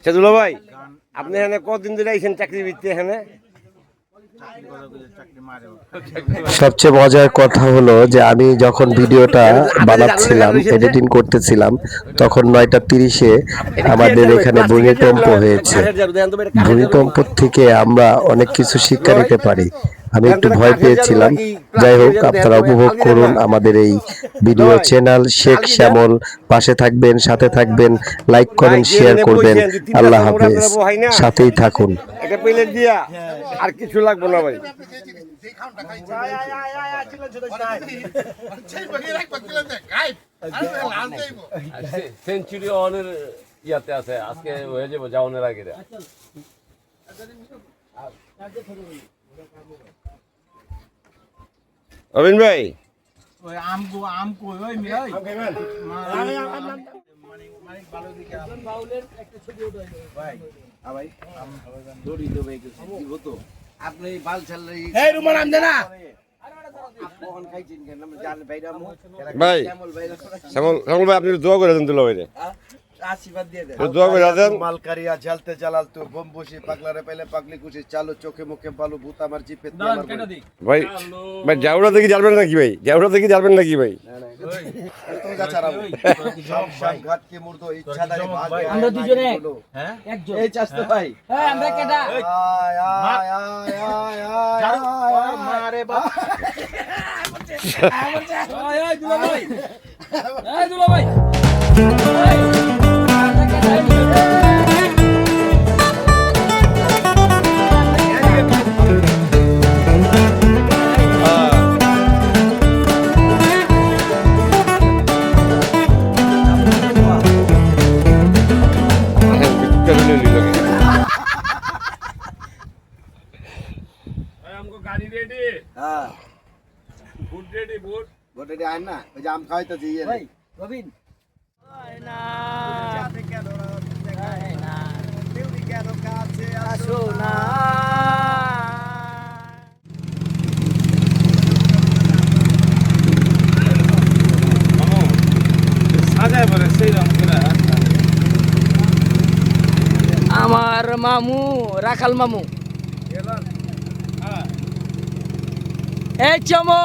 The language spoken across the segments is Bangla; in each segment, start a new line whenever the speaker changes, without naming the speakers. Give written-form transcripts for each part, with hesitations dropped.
সেদুল ভাই আপনি এখানে কতদিন ধরে আইছেন চাকরি ভিত্তি এখানে?
সবচেয়ে মজার কথা হলো যে আমি যখন ভিডিওটা বানাচ্ছিলাম, এডিটিং করতেছিলাম, তখন 9:30-এ আমাদের এখানে ভূমিকম্প হয়েছে। ভূমিকম্প থেকে আমরা অনেক কিছু শিক্ষা নিতে পারি। আমি একটু ভয় পেয়েছিলাম। যাই হোক, আপনারা উপভোগ করুন আমাদের এই ভিডিও চ্যানেল শেখ শ্যামল। পাশে থাকবেন, সাথে থাকবেন, লাইক কমেন্ট শেয়ার করবেন। আল্লাহ হাফেজ, সাথেই থাকুন।
একটা প্লেট দিয়া আর কিছু লাগবে না ভাই।
সেঞ্চুরি অনের ইয়াতে আছে, আজকে হয়ে যাবো যাওয়ানোর আগে।
অবিন ভাই
আপনি বাল চালাই
ভাই শ্যামল ভাই আপনি দোয়া করে দেন দুলা ভাইরে,
আশীর্বাদ দিয়ে দেন।
দোয়া করে দেন।
মালকারিয়া ঝালতে জ্বালাল তো বোম বসি পাগলারে পেলে পাগলি কুশি চালো চোখে মুখে বালু ভূত আমার জিপে
ভাই ভাই জাউরা থেকে যাবেন নাকি ভাই? জাউরা থেকে যাবেন নাকি ভাই?
আমরা দুজনে একজন
এই চাষ তো ভাই
হ্যাঁ আমরা কেডা
মারে বাপ
এই দুলা ভাই এই দুলা ভাই এই আমরা কেডা
গাড়ি রেডি,
হ্যাঁ
বুট রেডি, বুট
গোটে আয় না ওই যে আম খাওয়াইতেছি ইয়ে
ভাই রবিন না আসো না
সাজায় বলে সেই রকম করে।
আমার মামু রাখাল মামু এই চমো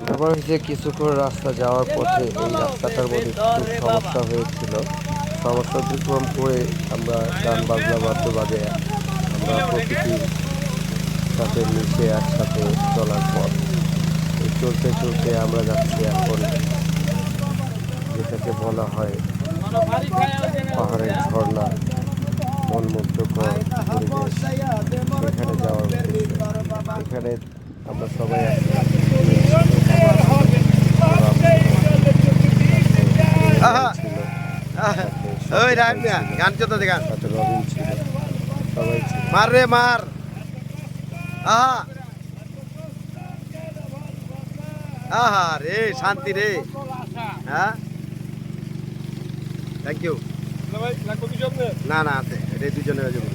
ব্যাপার হচ্ছে কিছুক্ষণ রাস্তা যাওয়ার পথে এই রাস্তাটার মধ্যে খুব সমস্যা হয়েছিল। সমস্যা অতিক্রম করে আমরা গান বাজনা বাদ্য বাজে আমরা প্রকৃতির সাথে মিশে একসাথে চলার পর এই চলতে চলতে আমরা যাচ্ছি এখন যেটাকে বলা হয় পাহাড়ের ঝর্ণা, মনমুগ্ধকর পরিবেশ। সেখানে যাওয়ার উদ্দেশ্যে এখানে আমরা সবাই আছি।
ওই রাখবিয়া গান চলতে গান
সাথে রবিন ছিল, সবাই ছিল।
মার রে মার আহা আহা রে শান্তি রে। হ্যাঁ থ্যাংক ইউ। না না আছে এটা দুজনে হয়ে যাবে।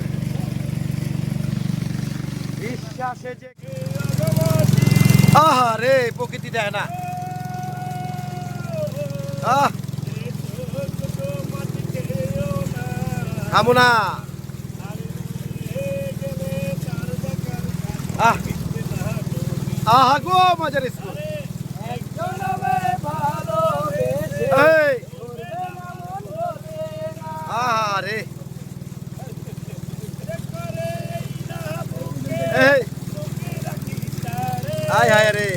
বিশ্বাসে যে আহা রে প্রকৃতি দেয় না। আহ থামো না। আহ আহা গো মজার স্কুল। এই আরে এই আয় হায় রে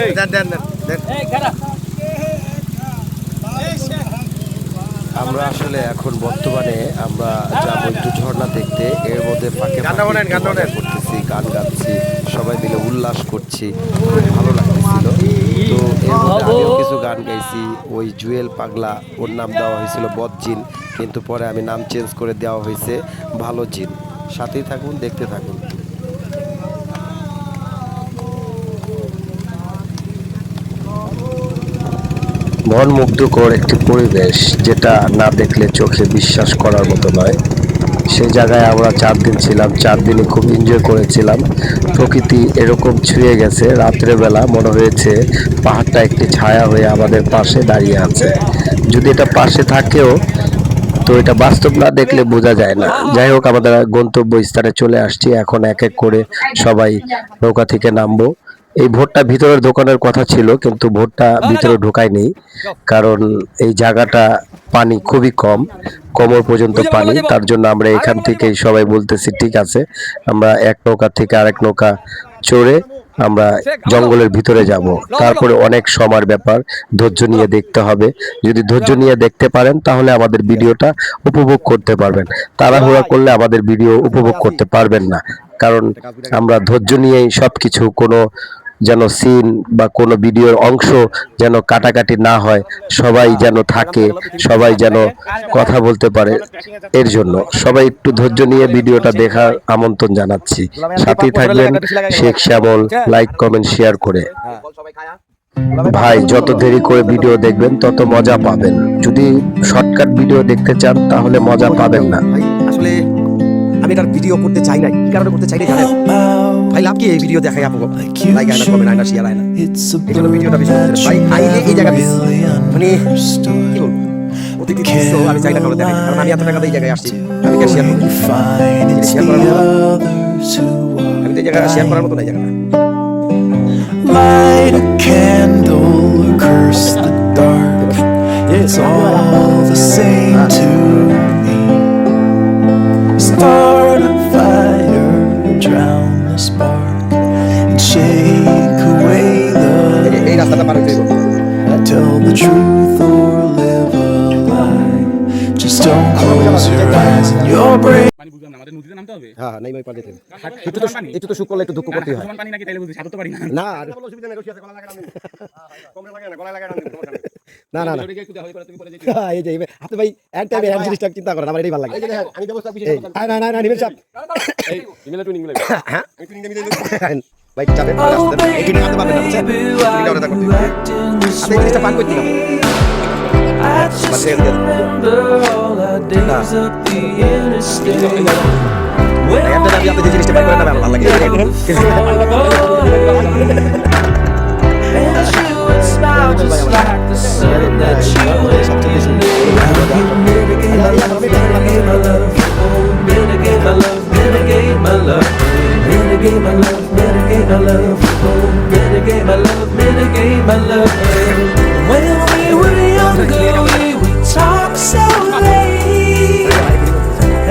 এই দেন দেন দেন
আমরা আসলে এখন বর্তমানে আমরা যাবো একটু ঝর্ণা দেখতে। এর মধ্যে ফাঁকে ফাঁকে একটু মজা করতেছি, গান গাচ্ছি, সবাই মিলে উল্লাস করছি, খুব ভালো লাগতেছিল। তো এর মধ্যে আগেও কিছু গান গাইছি। ওই জুয়েল পাগলা, ওর নাম দেওয়া হয়েছিল বদজিন, কিন্তু পরে আমি নাম চেঞ্জ করে দেওয়া হয়েছে ভালো জিন। সাথেই থাকুন, দেখতে থাকুন। মন মুগ্ধকর একটি পরিবেশ, যেটা না দেখলে চোখে বিশ্বাস করার মতো নয়। সেই জায়গায় আমরা 4 দিন ছিলাম, 4 দিনই খুব এনজয় করেছিলাম। প্রকৃতি এরকম ছুঁয়ে গেছে, রাত্রের বেলা মনে হয়েছে পাহাড়টা একটি ছায়া হয়ে আমাদের পাশে দাঁড়িয়ে আছে। যদি এটা পাশে থাকেও তো এটা বাস্তব না দেখলে বোঝা যায় না। যাই হোক, আমাদের গন্তব্য স্থানে চলে আসছি। এখন এক এক করে সবাই নৌকা থেকে নামবো। এই ভোটটা ভিতরের দোকানের কথা ছিল, কিন্তু ভোটটা ভিতরে ঢোকায়নি, কারণ এই জায়গাটা পানি খুবই কম, কোমর পর্যন্ত পানি। তার জন্য আমরা এখান থেকেই সবাই বলতেছি ঠিক আছে, আমরা এক নৌকা থেকে আরেক নৌকা চড়ে আমরা জঙ্গলের ভিতরে যাব। তারপরে অনেক সময়ের ব্যাপার, ধৈর্য নিয়ে দেখতে হবে। যদি ধৈর্য নিয়ে দেখতে পারেন তাহলে আমাদের ভিডিওটা উপভোগ করতে পারবেন। তাড়াহুড়া করলে আমাদের ভিডিও উপভোগ করতে পারবেন না, কারণ আমরা ধৈর্য নিয়েই সবকিছু, কোনো যেন সিন বা কোনো ভিডিওর অংশ যেন কাটাকাটি না হয়, সবাই যেন থাকে, সবাই যেন কথা বলতে পারে। এর জন্য সবাই একটু ধৈর্য নিয়ে ভিডিওটা দেখার আমন্ত্রণ জানাচ্ছি। সাথেই থাকবেন শেখ শ্যামল, লাইক কমেন্ট শেয়ার করে। ভাই, যত দেরি করে ভিডিও দেখবেন তত মজা পাবেন। যদি শর্টকাট ভিডিও দেখতে চান তাহলে মজা পাবেন না।
আসলে আমি এটার ভিডিও করতে চাই না। কি কারণে করতে চাই না জানেন ভাই? লাভ কি এই ভিডিও দেখাই আপনাকে? লাইক আয় না, কমেন্ট আয় না, শেয়ার আয় না, এই জন্য ভিডিওটা বেশি করতে ভাই। আইলে এই জায়গা মানে কি বলবো, প্রতিটি দৃশ্য আমি চাই না কারো দেখাই, কারণ আমি এত টাকা দিয়ে এই জায়গায় আসছি, আমি কি শেয়ার করবো? শেয়ার করার মতো আমি তো এই জায়গায় শেয়ার করার মতো না এই জায়গাটা।
Light a candle or curse the dark. It's all the same to me. Start a fire, drown the spark, and shake away
এই
the
রাস্তাটা পার হতে হইব।
tell the truth or live a lie. Just don't close your eyes and your brain.
পানি বুঝলাম না, আমাদের নদীতে নামতে হবে।
হ্যাঁ, নাই পার যেতে
হাট-
একটু তো একটু তো সুখ করলে একটু দুঃখ করতে হয়
সমান পানি নাকি তাইলে বুঝি সাঁতারতে পারি না।
না না না না
ওদিকে একটু দেখা করে তুমি পরে যেতে।
এই যে আপনি ভাই এক টাইমে এক জিনিসটা চিন্তা করেন, আমার এটাই ভালো লাগে।
আমি ব্যবস্থা
এই, না না না নিবেন সাহেব,
এই ইমেলে টুইনিং মিলে
ভাই চাপেন রাস্তা এই কিনে আনতে পারবেন না, বুঝছেন? কিনে ওটা করতে আপনি এই জিনিসটা পান করতে হবে।
I just remember all our days up the interstate. When
আপনি আপনি যে জিনিসটা পান করেন না, আমার ভালো লাগে।
and you would smile just like the sun that you illuminate. How you mitigate my love, mitigate my love, oh, mitigate my love, mitigate my love, mitigate my love, mitigate my love, oh, mitigate my love, mitigate my love. When we were younger, we would talk so late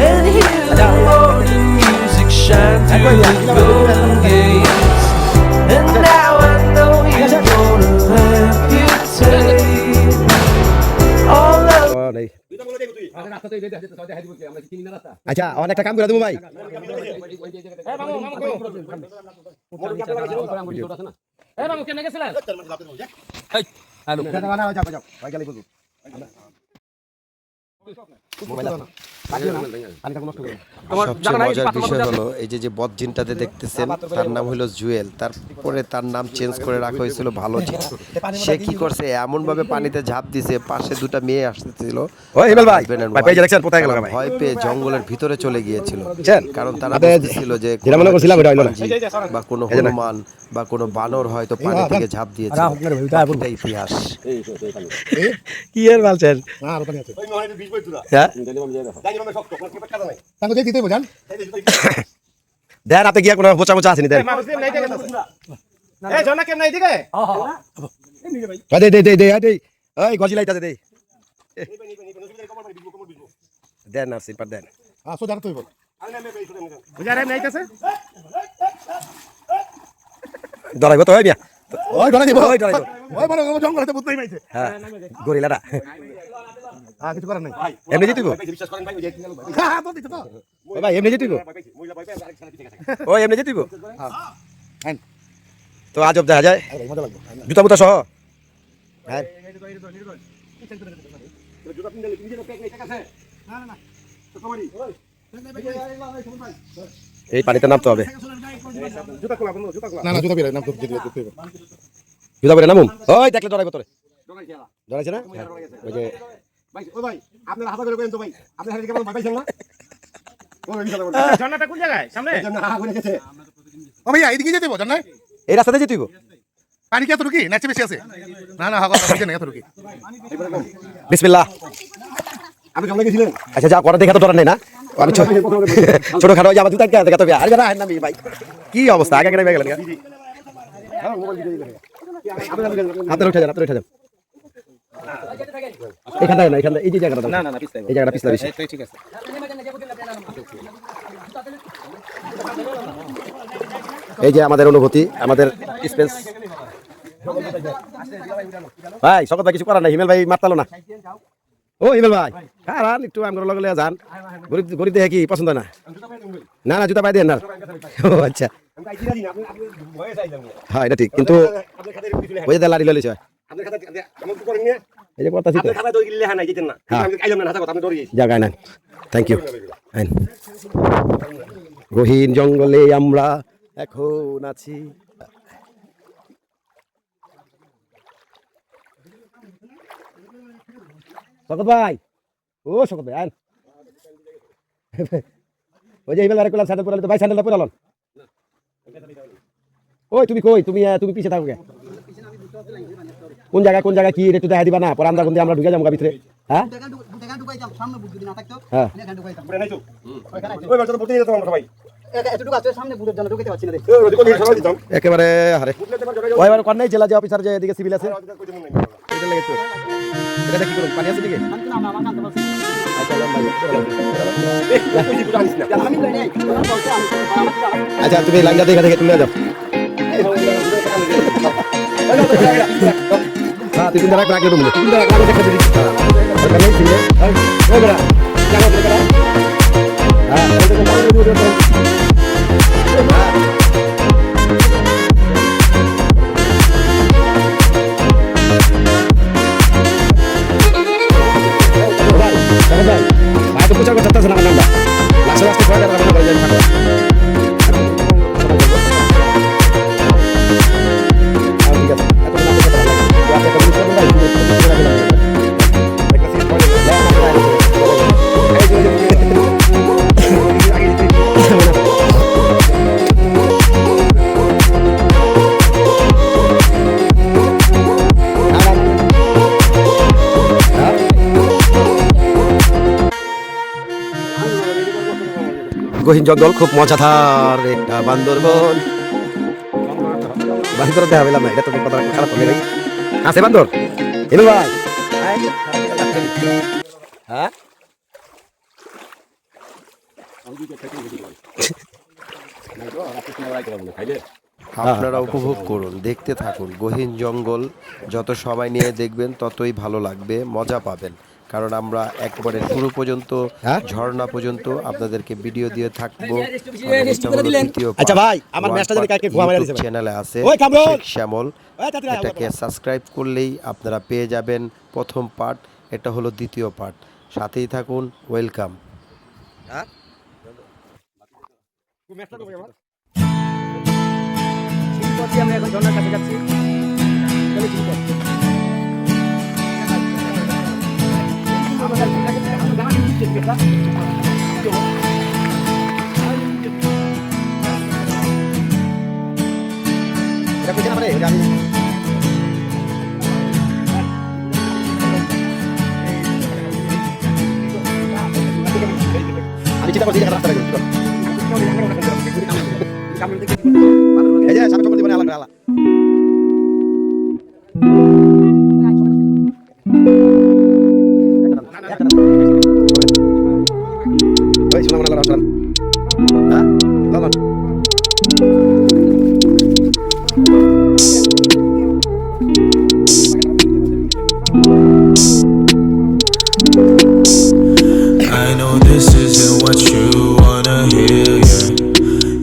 and hear the morning music shine through the golden gates. And now I know you're gonna amputate all of
নেই।
আমাদের রাস্তাতে এই দেখতে সবাই দেখাই দিব কি আমরা কি চিনি না রাস্তা।
আচ্ছা, অনেকটা কাম করে দেবো ভাই।
এ মামু কেন গেছিলেন?
ভাই গেলে বলবো।
সবচেয়ে মজার বিষয় হলো এই যে বদজিনটাতে দেখতেছেন, তার নাম হলো জুয়েল। তারপরে তার নাম চেঞ্জ করে রাখা হয়েছিল ভালো জিন। সে কি করছে, এমন ভাবে পানিতে ঝাঁপ দিছে, পাশে দুটো মেয়ে আসতেছিল,
ওই হিমেল ভাই,
husband and
ভাই
wife,
পেয়ে দেখছেন কোথায় গেল ভাই?
ভয় পেয়ে জঙ্গলের ভিতরে চলে গিয়েছিল, কারণ তারা
আবে,
বুঝতেছিল যে
যেটা মনে করছিলাম ওটা হইলো না।
শিম্পাঞ্জি বা কোনো হনুমান বা কোনো বানর হয়তো পানি থেকে ঝাঁপ দিয়েছে। এটা ইতিহাস।
কি এর বলছেন? হ্যাঁ? দেন আপনি গিয়া কোনো বোচা মোচা আসেনি দেন। এই ঝর্ণা কেমন এদিকে দে দে দে দে দে এই গজি লাইটা দে দে দেন না সিপার দেন
আসো জানো তুই বল
বুঝারে নাইতাছে ডরাইবো তো হয় মিয়া
ওই ধরে দিব
ওই ডরাইবো
ওই বড় জঙ্গলে ভূত নাই পাইছে
হ্যাঁ গরিলাটা
কিছু করার নাই
এমনি জিতিব
হ্যাঁ বল দিতে তো
ওই ভাই এমনি জিতিব ওই এমনি জিতিব
হ্যাঁ
তো আজব দেখা যায়
মজা লাগবে
জুতা মুতা সহ হ্যাঁ এই পানিতে নামতে হবে
না না জুতা বের নাম তো দিতে
জুতা পরে নামুম ওই দেখলে ডরাইবো তোরে ডরাইছে না ওই যে
ভাই ও ভাই আপনারা হাতা করে তো ভাই আপনি হাতে কেমন ভাই পাইছেন না
ঝর্ণাটা কোন জায়গায় সামনে
ও ভাই এইদিকে যেতে বল না
এই রাস্তাতে যেতে হইব
পানি কি এত রুকি নাচে বেশি আছে না না হাগা পাইছে না এত রুকি
বিসমিল্লাহ
আপনি কেমন গেছিলেন
আচ্ছা যা করে দেখা তো ডরার নেই না আমি ছোট খাটো আমার জুতা কে দেখা তো আরে বেটা না ভাই কি অবস্থা আগে কেন গেলেন হাতে উঠে যান হাতে উঠে যান এখানে না এখানে এই যে জায়গাটা না না পিছলা এই জায়গাটা পিছলা বেশি
ঠিক আছে
এই যে আমাদের অনুভূতি আমাদের স্পেস ভাই সকল ভাই কিছু করার নাই হিমেল ভাই মারতালো না ও হিমেল ভাই কারণ একটু আমার লগে লগে যান গরিব গরিব দেখে কি পছন্দ না না না জুতা পাই দেন না ও আচ্ছা হ্যাঁ এটা ঠিক কিন্তু ওই যে লাড়ি ললিছ এই যে কথা ছিল জায়গায় না থ্যাংক ইউ গহীন জঙ্গলে আমরা এখন আছি শকত ভাই ও শকত ভাই আন ওই যে এইবেলা আরেকলা স্যান্ডেল পরালে তো ভাই স্যান্ডেলটা পরালন ওই তুমি কই তুমি তুমি পিছে থাকো কে কোন জায়গায় কি একটু দেখা দিবা না পরে আমরা কোন আমরা ঢুকে যাবো ভিতরে হ্যাঁ হ্যাঁ একেবারে হারে ওই এবার কোন নাই জেলা যে অফিসার যে এদিকে সিভিল আছে এটা লাগে তো এটা কি করুন পানি আছে দিকে আচ্ছা তুমি লাইনটা দেখা দেখে তুলে যাও হ্যাঁ তুই কিন্তু রাখ রুম প্রচার করতে না নামটা লাস্টে লাস্টে পড়ে যাবে থাকো গহীন জঙ্গল খুব মজাদার একটা বান্দরবন বান্দর দেখা পেলাম না এটা তো কথা খারাপ হবে নাকি আছে বান্দর এলো ভাই হ্যাঁ
আপনারা উপভোগ করুন দেখতে থাকুন গহীন জঙ্গল যত সময় নিয়ে দেখবেন ততই ভালো লাগবে মজা পাবেন কারণ আমরা একবারে শুরু পর্যন্ত ঝর্ণা পর্যন্ত আপনাদেরকে ভিডিও দিয়ে থাকবো
আচ্ছা ভাই আমার ম্যাচটা জানি কালকে ঘুমা মেরে দিয়েছে
চ্যানেলে আছে
ওই কামরুল
শেখ শ্যামল এটাকে সাবস্ক্রাইব করলেই আপনারা পেয়ে যাবেন প্রথম পার্ট এটা হলো দ্বিতীয় পার্ট সাথেই থাকুন ওয়েলকাম
হ্যাঁ আমরা এখন ঝর্ণার কাছে যাচ্ছি আমি চিন্তা করছি রাস্তা এই যে সামনে সম্পত্তি মানে আলাদা ওই শোনা মনে করা হ্যাঁ loan
I know this isn't what you wanna hear, yeah.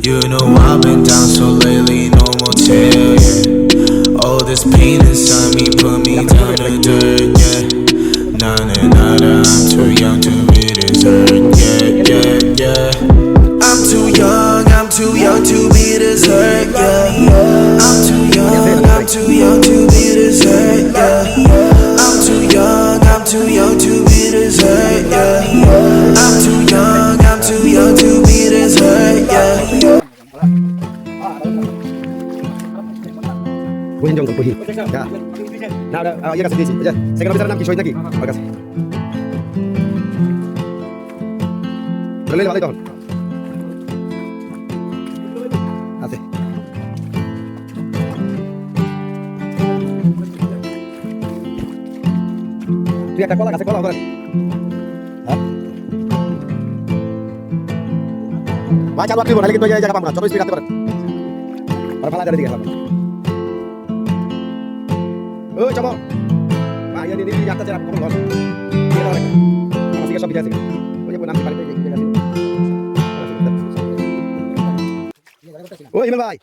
You know I've been down so lately, no more tear, yeah. All this pain inside me put me down to dirt, yeah. Nah, nah, nah, nah, I'm too young to be deserted, yeah, yeah, yeah. I'm too young to be this hurt, yeah. I'm too young to be this hurt, yeah. I'm too young to be this hurt, yeah. I'm too young to be this hurt, yeah.
বহিন জঙ্গল বহিন না না ইয়ে কাছে দিয়েছি সেকেন্ড অফিসারের নাম কি শহীদ নাকি ওর কাছে ভালোই তখন আছে তুই একটা কলা গাছে কলা করেন ভাই চালু আপনি বলে কিন্তু এই জায়গা পাবো না 24 মিনিট রাখতে পারেন আর ভালো জায়গা দিকে ও চলো ভাই এই নিবি যাচ্ছে যারা কোন ঘর দিয়ে দাও আমার থেকে সব বিজয় আছে ওই যে নাম কি বাড়িতে গিয়ে গেছে ও ইমন ভাই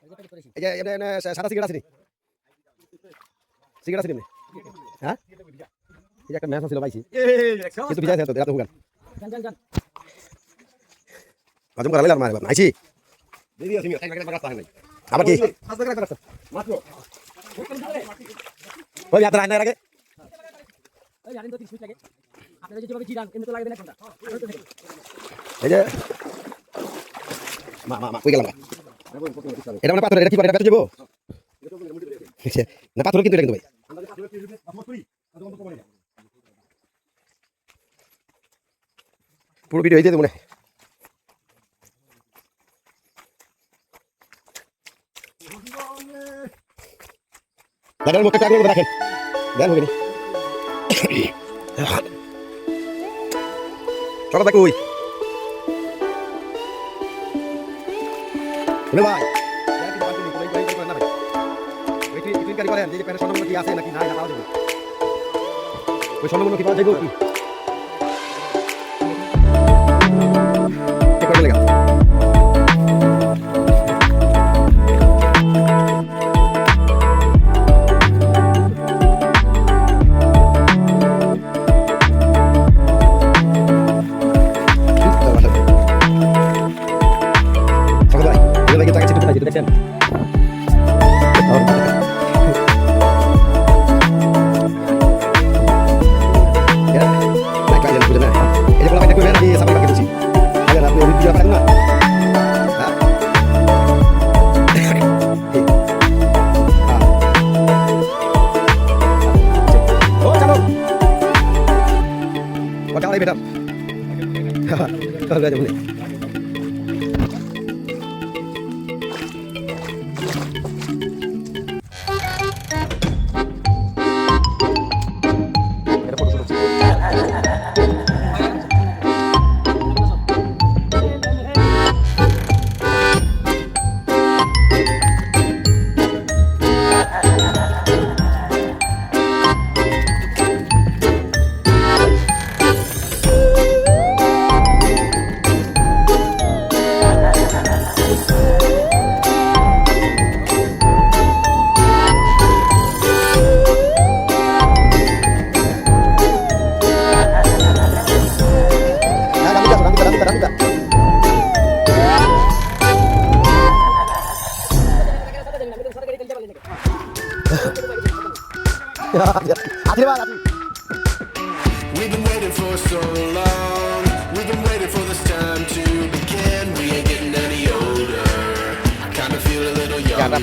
এই যে এনে সাদা সিগারেট আছে নি সিগারেট আছে নি হ্যাঁ এই একটা ম্যাচ ছিল ভাইছি কিন্তু বিজয় আছে তো এত হুগান জান আজম করা লাইলার মারবা আইছি দেরি আছে আমি একটা রাস্তা নাই আবার কি মাত্র ওই যাত্রা আনার আগে ওই জানেন তো 30 মিনিট লাগে আপনারা যেভাবে জিরান এমনি তো লাগবে না কোনটা এই যে মা কই গেলাম এটা মানে পাথর এটা কি করে এটা যাবো না পাথর কিন্তু এটা কিন্তু ভাই পুরো ভিডিও এই দিয়ে মনে দেখেন মুখে কাগজ রাখেন দেন হবে নি চলো দেখো ওই ভাই করেন যে প্যানের স্বর্ণমূল্য কি আছে নাকি নাই না পাওয়া যাবে ওই স্বর্ণমূল্য কি পাওয়া যাবে কি করে লেগা
We've been waiting for so long. We've been waiting for this time to begin. We ain't getting any older. I kinda feel a little younger.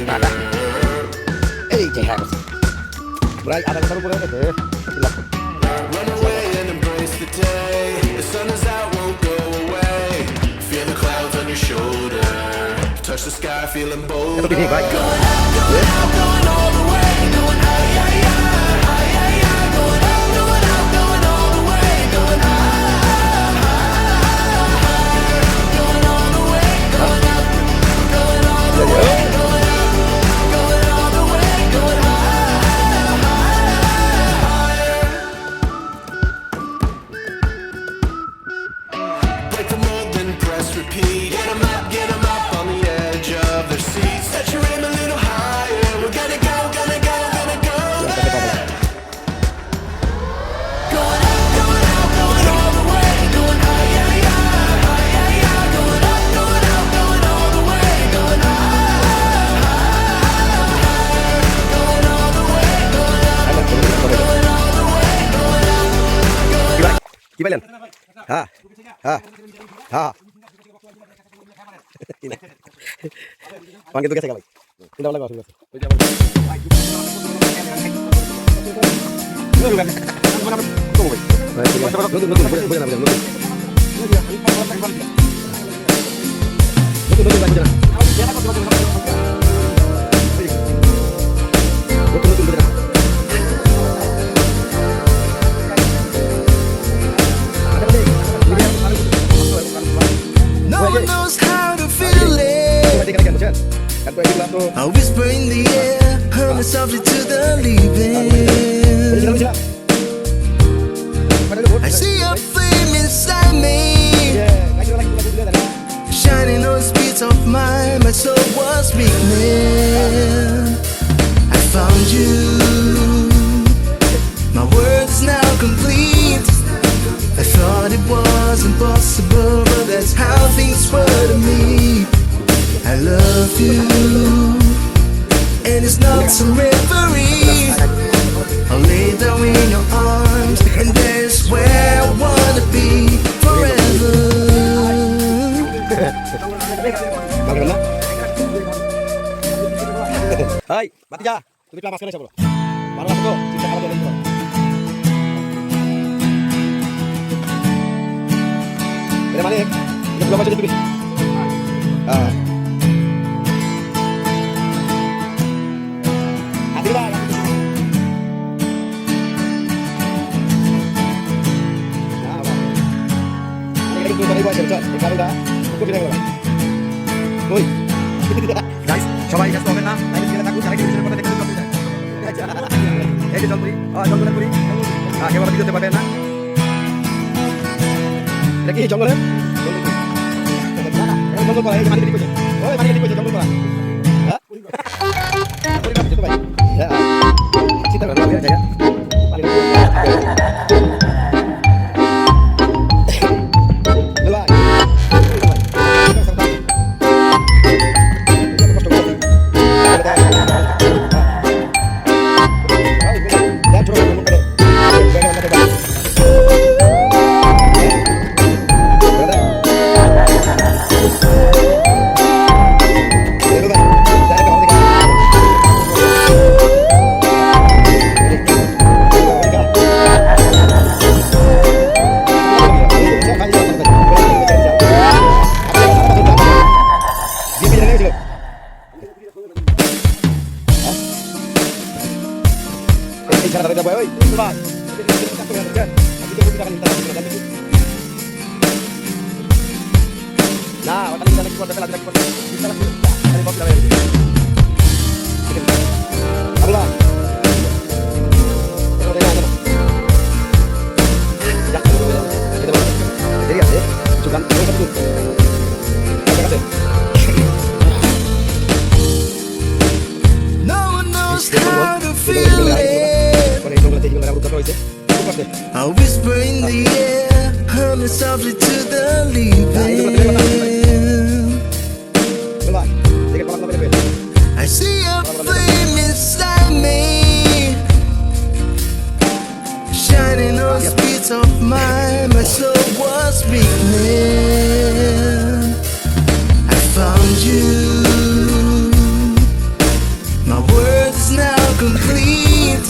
এই যে হ্যাঁ প্রায় আধা ঘন্টার উপরে গেছে
Run away and embrace the day. The sun is out, won't go away. Feel the clouds on your shoulder. Touch the sky, feeling bold.
এত পিকনিক ভাই
Going out, going all the way. Going out, yeah, yeah. Going out, going all the way. Going out.
কি পাইলেন? হ্যাঁ হ্যাঁ হ্যাঁ পান কিন্তু গেছে ভাই চিন্তা ভাবনা করো
No one knows how to feel it. I whisper in the air, humming softly to the living. I see a flame inside me, shining on the speeds of mine. My soul was weakening. I found you. My words now complete. I thought it was impossible, but that's how things were to me. I love you, and it's not some reverie. I'll lay down in your arms, and there's where I wanna be forever.
Hai, mati ya. Tutup lah maskernya siapa? Baru masuk tuh, cinta kalau jadi tuh. Dari mana? Ini belum aja ditulis. Ah. Hati lah. Nah, apa? Ini kita dari bawah cerita. Kalau dah, cukup kita kalau. Woi. Guys, সবাই ব্যস্ত হবেন না, লাইভে ছেড়ে থাকুন, যারা কিছু কথা দেখতে পাবেন না। এই যে জলপুরি, জঙ্গলের কেউ আবার ভিডিওতে পাবেন না। এটা কি জঙ্গলে? জঙ্গল করা, এই মাটি ঠিক করছে। ওই মাটি ঠিক করছে, জঙ্গল করা। হ্যাঁ? পরিবার যেতে ভাই। হ্যাঁ। চিন্তা করেন না, জায়গা। Nah, waktu kita lagi keluar, kita lagi dari bawah kita lagi. Allah. Jadi ya, cukup
No one knows how to feel it. I whisper in the air, humming softly to the living. I see a flame inside me, shining on the speeds of mine. My soul was weakening. I found you. My words now complete.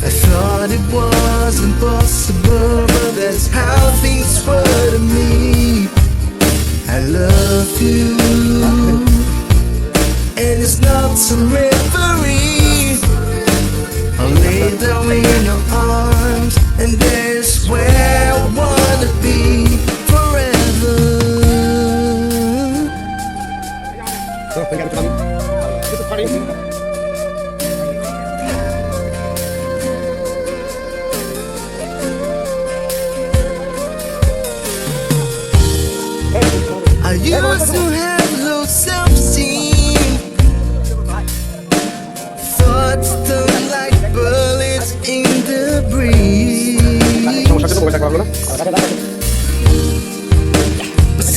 I thought it was impossible, but that's how things were to me. I love you, and it's not some reverie. I'll lay down in your arms, and there's where I wanna be forever. I used to have low self-esteem, thoughts turn like bullets in the breeze.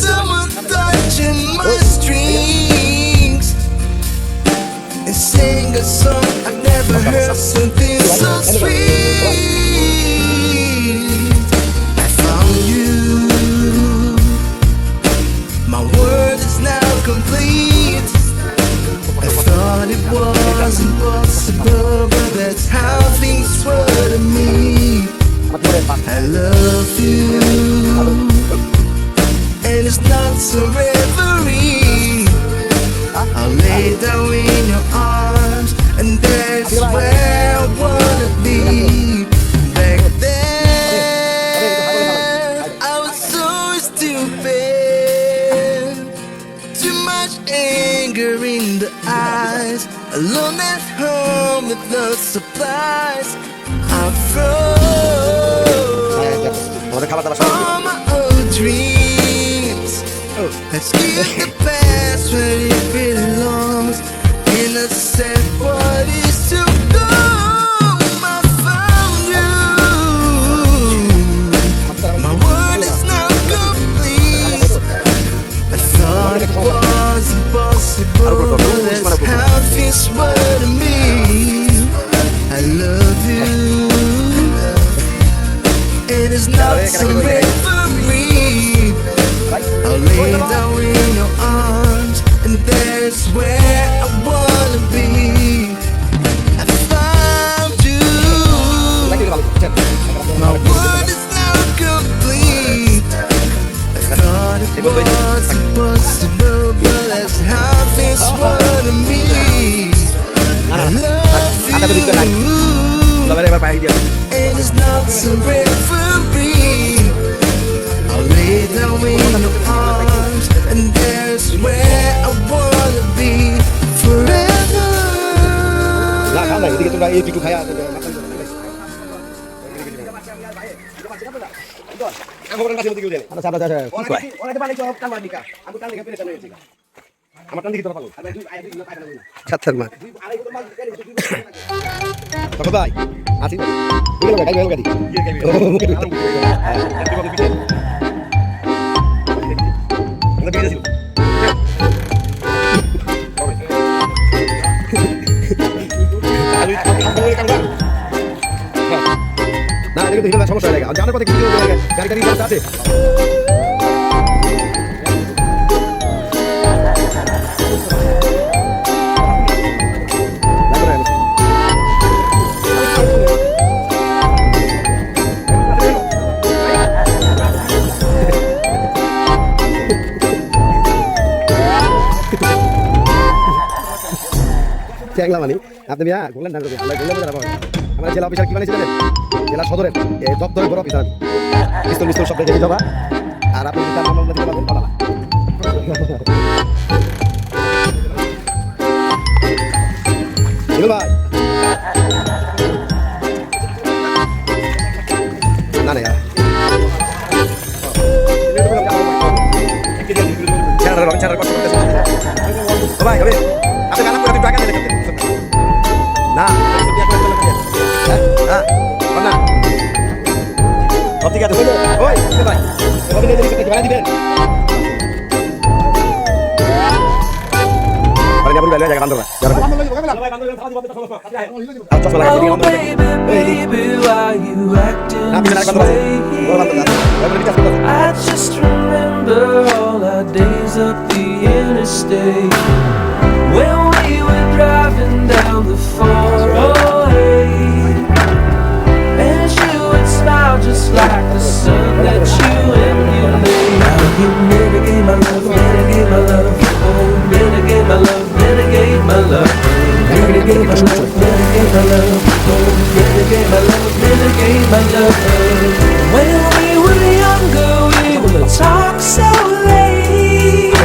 Someone touching my strings and sing a song I've never heard, something so sweet. love you, and it's not a reverie. I'll lay down in your arms, and that's where I wanna be. Back then, I was so stupid. Too much anger in the eyes. Alone at home with no supplies. I froze all my old dreams. Let's give the past where it belongs. Innocent what is to come. I found you. My world is now complete. I thought it was impossible, but that's how this were to me. I love you, and it's not so great for me. I'll lay down in your arms, and that's where I wanna be. I found you. My world is now complete. I thought it was impossible, but that's how this were to me. I love you, and it's not so great for me. I'll lay down in your arms, and there's where I wanna be forever.
ছাত্রের মা তখন ভাই আছি গাড়ি না এটা কিন্তু সমস্যা হয়ে গেছে জানার পথে কিছু গাড়ি গাড়ি আছে মানে আপনি বললেন না আমরা জেলা অফিসার কি বানিয়েছিলেন জেলা সদরের দপ্তরের বড় অফিসার পিস্তল মিস্তল সব রেখে যাবা আর আপনি তার নাম দিতে পারবেন পালা ভাই না না ভাই হবে আপনি গানা করে টাকা দিয়ে দেখতে না না ঠিক আছে ওই ভাই বানিয়ে দিবেন
Oh baby, baby, why you acting this way? I just remember all our days up the interstate when we were driving down the 408, and you would smile just like the sun that you emulate. Now you mitigate my love, mitigate my love, oh mitigate my love, mitigate my love. Mitigate my love, mitigate my love, oh mitigate my love, mitigate my love. When we were younger, we would talk so late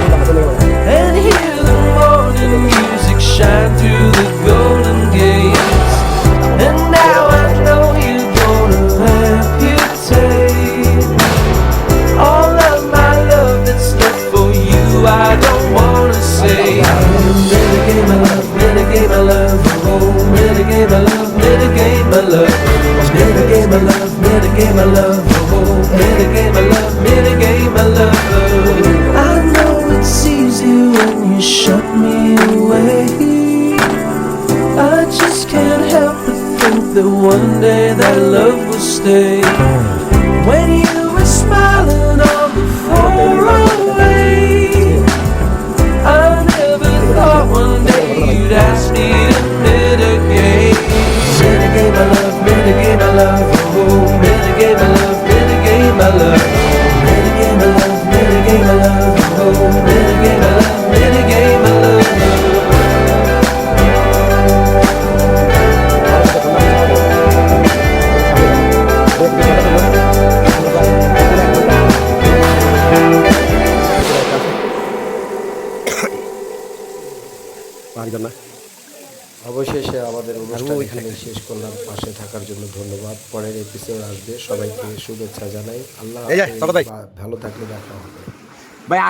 and hear the morning music shine through the golden gates. And now I know you're gonna amputate all of my love that's left for you. I don't wanna say mitigate my love, mitigate my love, oh mitigate my love, mitigate my love, mitigate my love, mitigate my love, oh mitigate my love, mitigate my love. I know it's easy when you shut me away. I just can't help but think that one day that love will stay. When you were smiling on the 408, I never thought one day you'd ask me to mitigate. Mitigate my love, mitigate my love, oh mitigate my love.
পারিজন না
অবশেষে আমাদের অনুষ্ঠান এখানে শেষ করলাম। পাশে থাকার জন্য ধন্যবাদ। পরের এপিসোড আসবে, সবাইকে শুভেচ্ছা জানাই। আল্লাহ
এই যে,
হাফেজ।
শরৎ ভাই।
ভালো থাকলে দেখা হবে।
ভাই